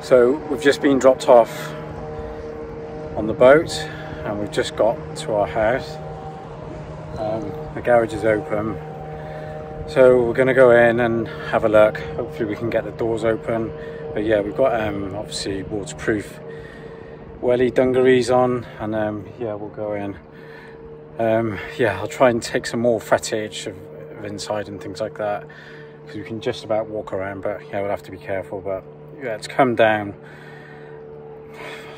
So we've just been dropped off on the boat and we've just got to our house. The garage is open, so we're going to go in and have a look. Hopefully we can get the doors open. But yeah, we've got obviously waterproof welly dungarees on, and yeah, we'll go in. Yeah, I'll try and take some more footage of inside and things like that, because we can just about walk around, but yeah, we'll have to be careful. But yeah, it's come down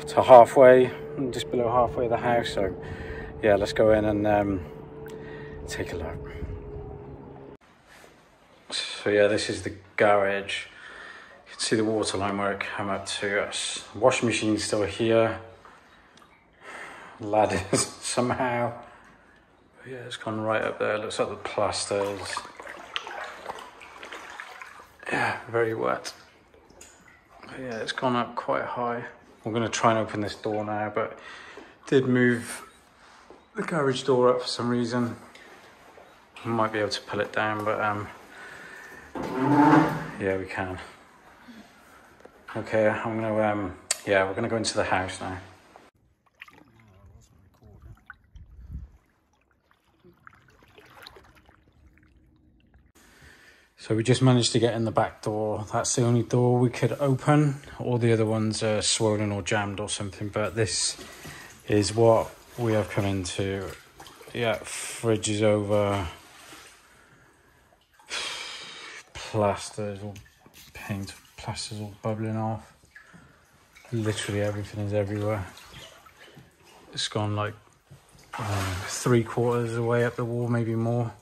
to halfway, just below halfway of the house, so yeah, let's go in and take a look. So yeah, this is the garage. You can see the water line where it came up to us. Washing machine's still here. Ladders somehow. But yeah, it's gone right up there. Looks like the plasters. Yeah, very wet. But yeah, it's gone up quite high. We're going to try and open this door now, but did move the garage door up for some reason. I might be able to pull it down, but yeah, we can. Okay, I'm gonna yeah, we're gonna go into the house now. So we just managed to get in the back door. That's the only door we could open. All the other ones are swollen or jammed or something, but this is what we have come into. Yeah, fridge is over. Plasters or paint, plasters all bubbling off. Literally everything is everywhere. It's gone like 3/4 of the way up the wall, maybe more.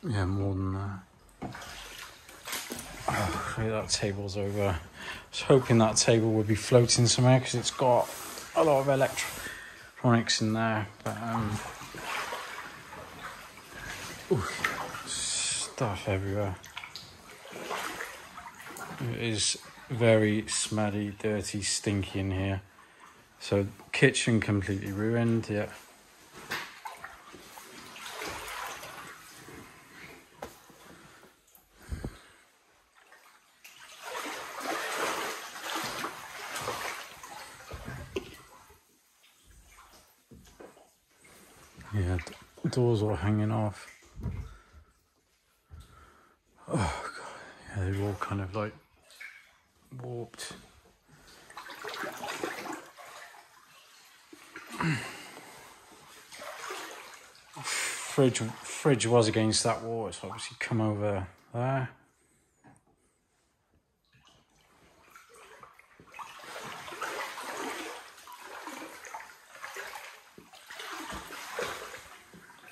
Yeah, more than that. Oh, that table's over. I was hoping that table would be floating somewhere because it's got a lot of electronics in there, but stuff everywhere. It is very smelly, dirty, stinky in here. So kitchen completely ruined. Yeah. Yeah, doors all hanging off. Oh god, yeah, they're all kind of like warped. Fridge was against that wall. It's obviously come over there.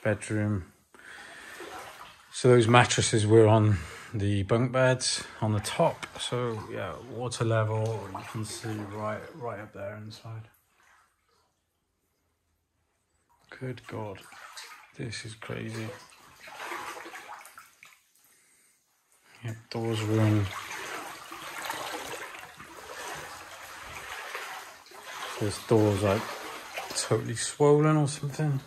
Bedroom. So those mattresses were on the bunk beds on the top. So yeah, water level, you can see right up there inside. Good God, this is crazy. Yeah, doors ruined. This door's like totally swollen or something.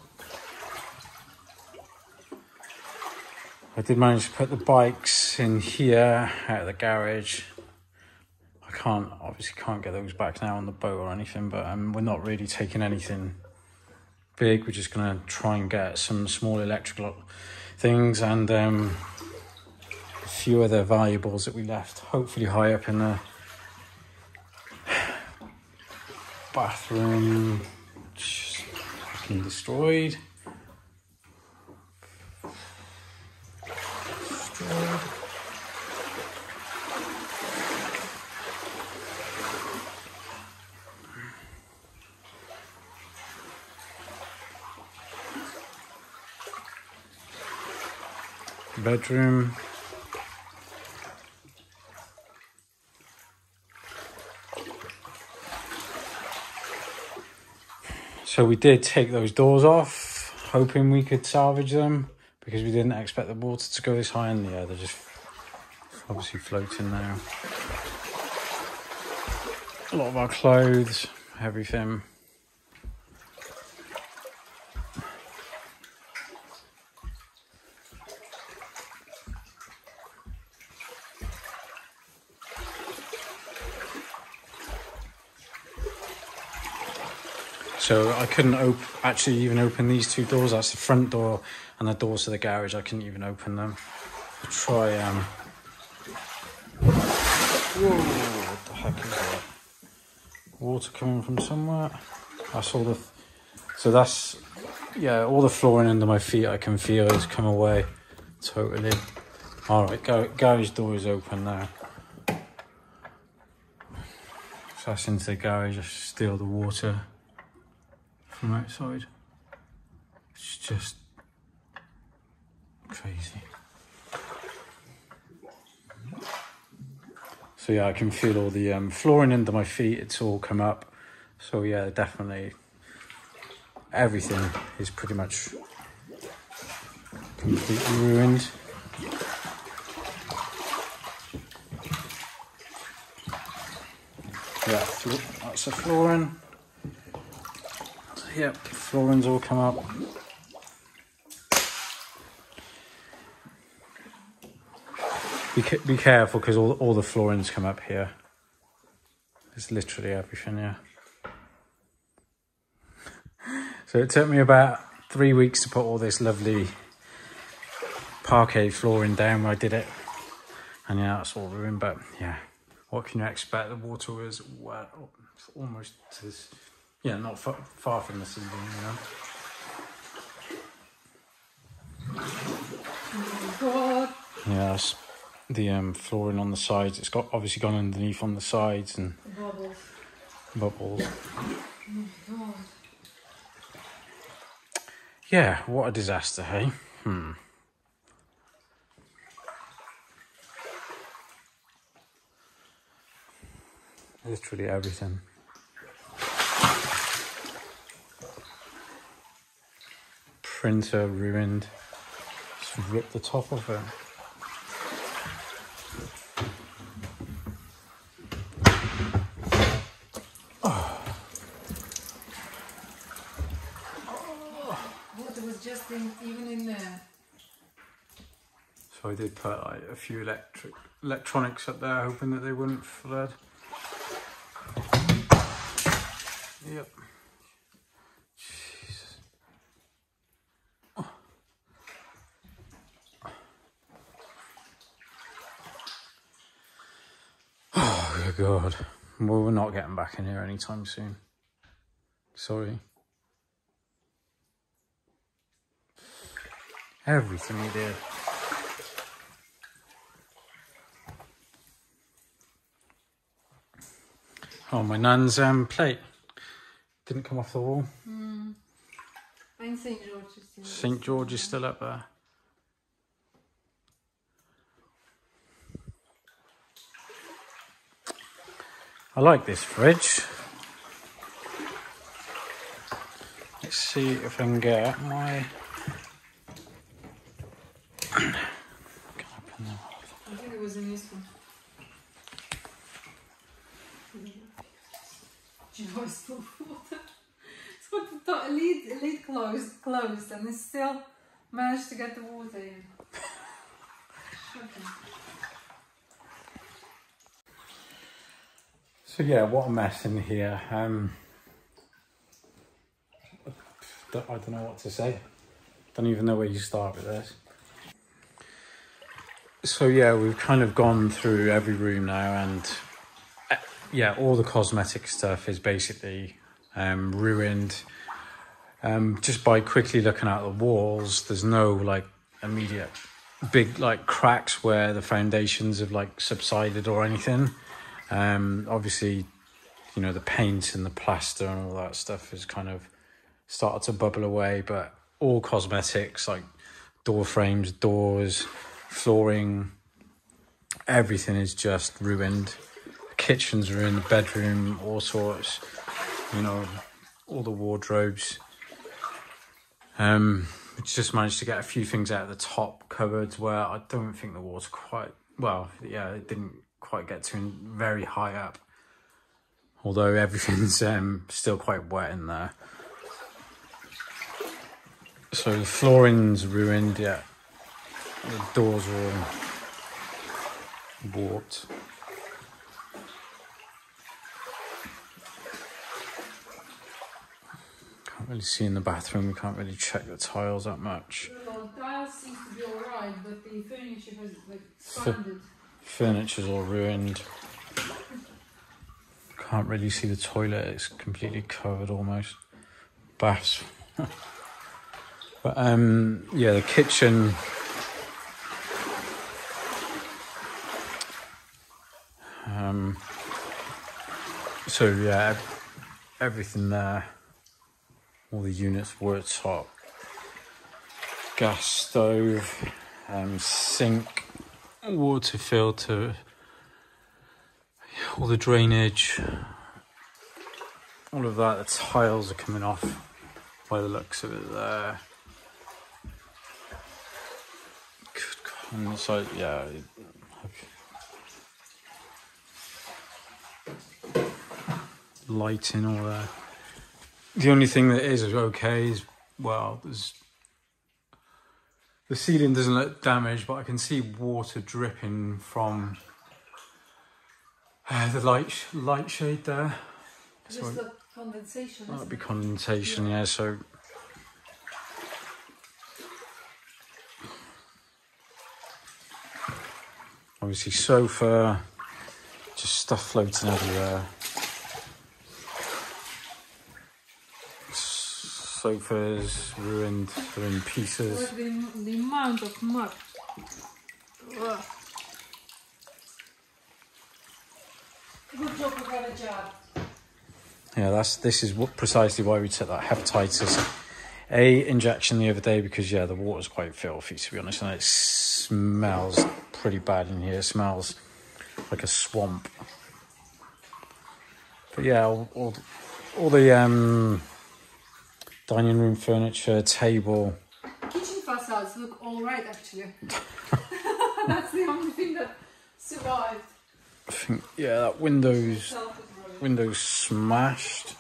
I did manage to put the bikes in here out of the garage. I obviously can't get those back now on the boat or anything, but we're not really taking anything big. We're just gonna try and get some small electrical things and a few other valuables that we left, hopefully high up in the bathroom. Just fucking destroyed. Bedroom. So we did take those doors off, hoping we could salvage them, because we didn't expect the water to go this high, and yeah, they're just obviously floating now. A lot of our clothes, everything. So I couldn't actually even open these two doors. That's the front door and the doors to the garage. I couldn't even open them. I'll try. Whoa! What the heck is that? Water coming from somewhere. That's all the. So that's, yeah, all the flooring under my feet I can feel has come away totally. All right, garage door is open now. So that's into the garage. I steal the water from outside. It's just crazy. So yeah, I can feel all the flooring under my feet. It's all come up. So yeah, definitely everything is pretty much completely ruined. Yeah, that's the flooring. Yep, flooring's all come up. Be careful because all the flooring's come up here. It's literally everything, yeah. So it took me about 3 weeks to put all this lovely parquet flooring down where I did it. And yeah, that's all ruined, but yeah. What can you expect? The water was wet, almost to this, yeah, not far from the ceiling, you know. Oh my God. Yeah, that's the flooring on the sides. It's obviously gone underneath on the sides and Bubbles. Bubbles. Oh my God. Yeah, what a disaster, hey? Literally everything. Printer ruined. Just ripped the top off it. Water was just even in there. So I did put like a few electronics up there, hoping that they wouldn't flood. Yep. Jesus. Oh, good God. Well, we're not getting back in here anytime soon. Sorry. Everything we did. Oh, my nan's plate didn't come off the wall. And St. George is still St. George is still up there. I like this fridge. Let's see if I can get my... I think it was in this one. It's full of water. It's got the lid closed and it still managed to get the water in. Shocking. So yeah, what a mess in here. I don't know what to say. Don't even know where you start with this. So yeah, we've kind of gone through every room now, and yeah, all the cosmetic stuff is basically ruined. Just by quickly looking at the walls, there's no like immediate big like cracks where the foundations have like subsided or anything. Obviously, you know, the paint and the plaster and all that stuff has kind of started to bubble away, but all cosmetics like door frames, doors, flooring, everything is just ruined. The kitchen's ruined, the bedroom, all sorts, you know, all the wardrobes. We just managed to get a few things out of the top cupboards where I don't think the water quite, well, yeah, it didn't quite get to very high up. Although everything's still quite wet in there. So the flooring's ruined, yeah. The doors are all warped. really see in the bathroom. We can't really check the tiles that much. Well, tiles seems to be alright, but the furniture has like expanded. Furniture's all ruined. Can't really see the toilet. It's completely covered almost. Baths. But yeah, the kitchen. So yeah, everything there. All the units were top. Gas stove, sink, water filter, all the drainage, all of that. The tiles are coming off by the looks of it there. Good God, on the side, yeah. Lighting all there. The only thing that is okay is, well, the ceiling doesn't look damaged, but I can see water dripping from the light shade there. Just the condensation. That'd be condensation, yeah. So obviously sofa, just stuff floating everywhere. Sofas ruined, they're in pieces. Like the amount of mud. Ugh. Good job we got a job. Yeah, this is precisely why we took that hepatitis A injection the other day, because yeah, the water's quite filthy, to be honest, and it smells pretty bad in here. It smells like a swamp. But yeah, all the dining room furniture, table. Kitchen facades look alright actually. That's the only thing that survived. I think, yeah, that window's smashed.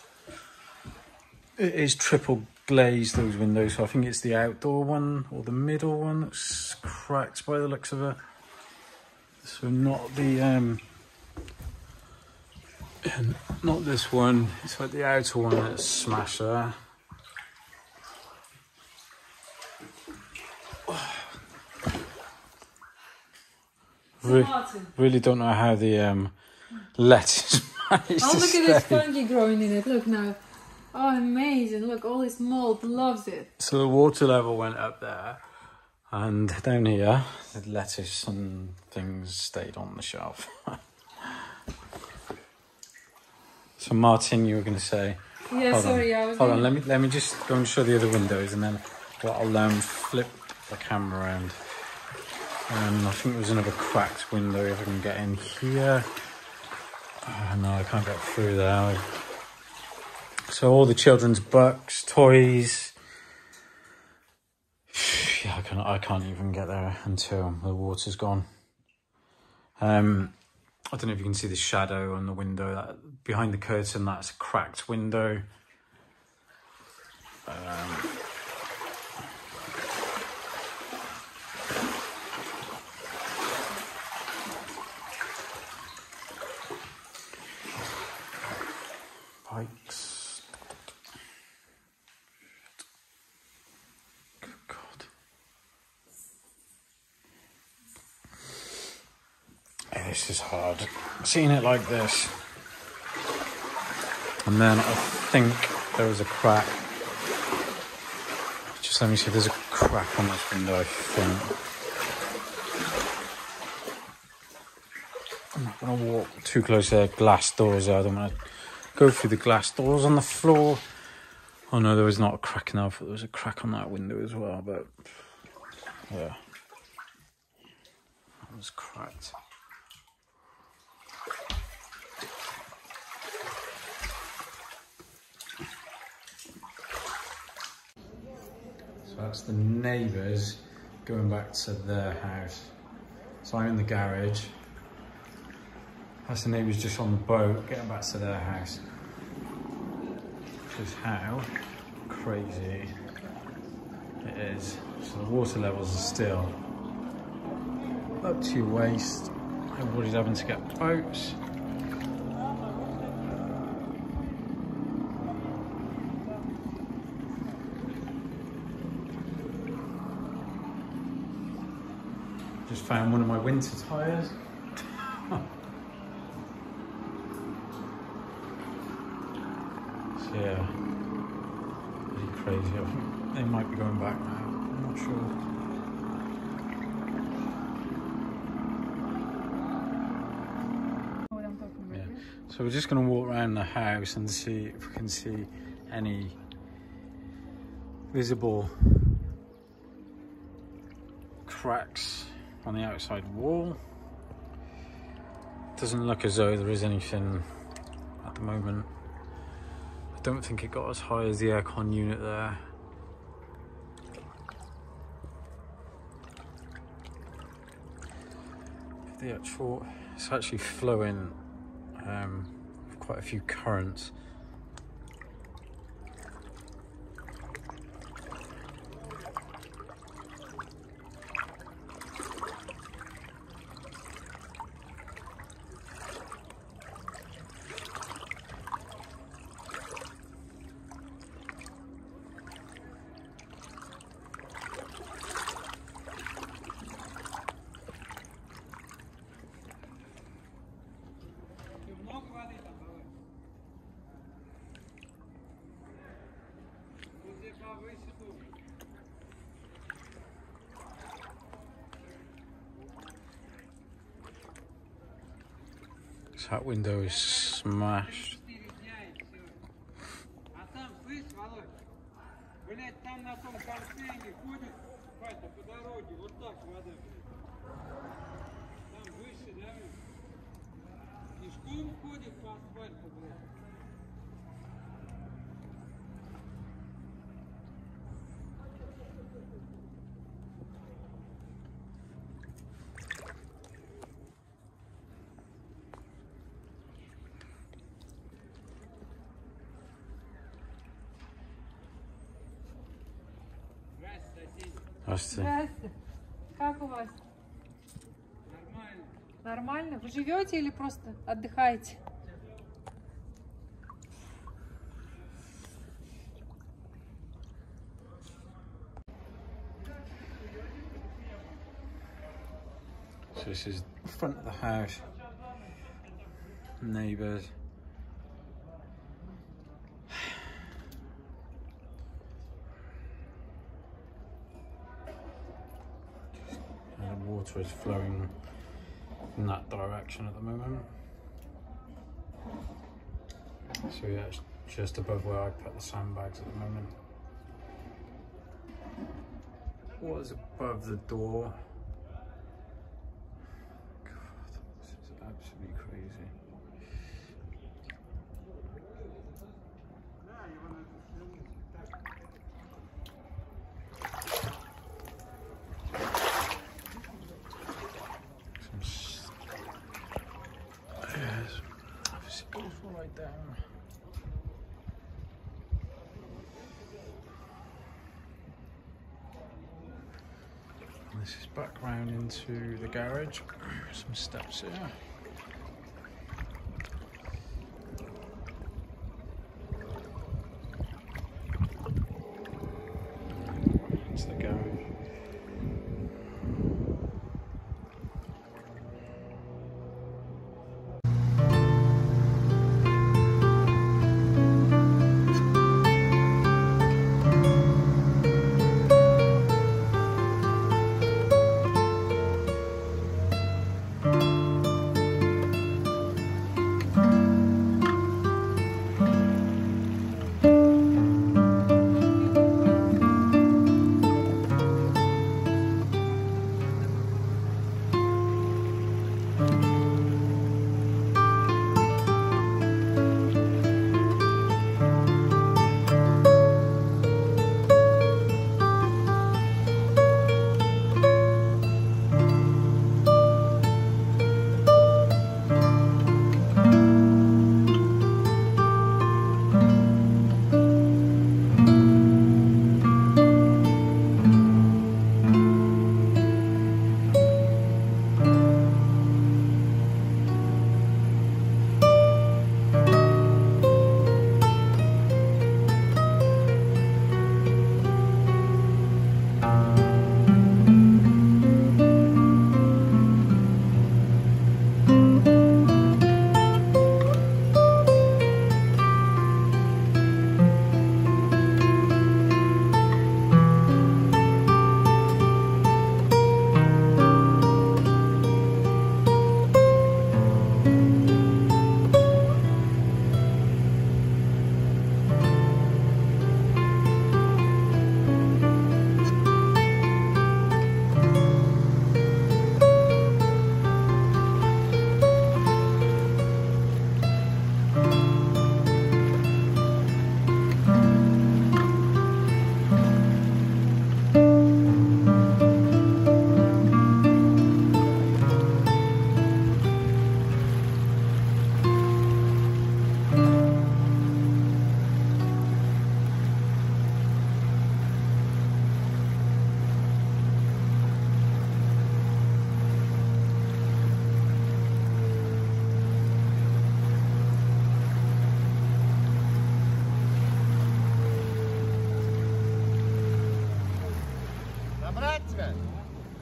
It is triple glazed, those windows, so I think it's the outdoor one or the middle one that's cracked by the looks of it. So not the not this one. It's like the outer one that's smashed there. Really don't know how the lettuce managed to look stay. at this fungi growing in it. Look now. Oh, amazing. Look, all this mold loves it. So the water level went up there, and down here, the lettuce and things stayed on the shelf. So Martyn, you were going to say? Yeah, hold sorry, on. I was Hold on, let me just go and show the other windows, and then I'll flip the camera around. I think there's another cracked window if I can get in here. Oh, no, I can't get through there. So all the children's books, toys. Yeah, I can't even get there until the water's gone. I don't know if you can see the shadow on the window. That behind the curtain, that's a cracked window. Bikes. Good God. This is hard. Seeing it like this. And then I think there was a crack. Just let me see, there's a crack on this window, I think. I'm not going to walk too close to the glass doors. I don't want to go through the glass doors on the floor. Oh no, there was not a crack enough. There was a crack on that window as well, but yeah, that was cracked. So that's the neighbours going back to their house. So I'm in the garage. That's the neighbours just on the boat, getting back to their house. Just how crazy it is. So the water levels are still up to your waist. Everybody's having to get boats. just found one of my winter tyres. So yeah, really crazy. I think they might be going back now, I'm not sure. Yeah. So we're just going to walk around the house and see if we can see any visible cracks on the outside wall. Doesn't look as though there is anything at the moment. I don't think it got as high as the aircon unit there. The actual, it's actually flowing quite a few currents. That window is smashed. Здравствуйте. Как у вас? Нормально. Нормально? Вы живете или просто отдыхаете? So this is the front of the house. Neighbours. And the water is flowing in that direction at the moment. So yeah, it's just above where I put the sandbags at the moment. Water's above the door. God, this is absolutely crazy. Right down. And this is back round into the garage. Some steps here. It's the garage.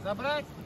Забрать?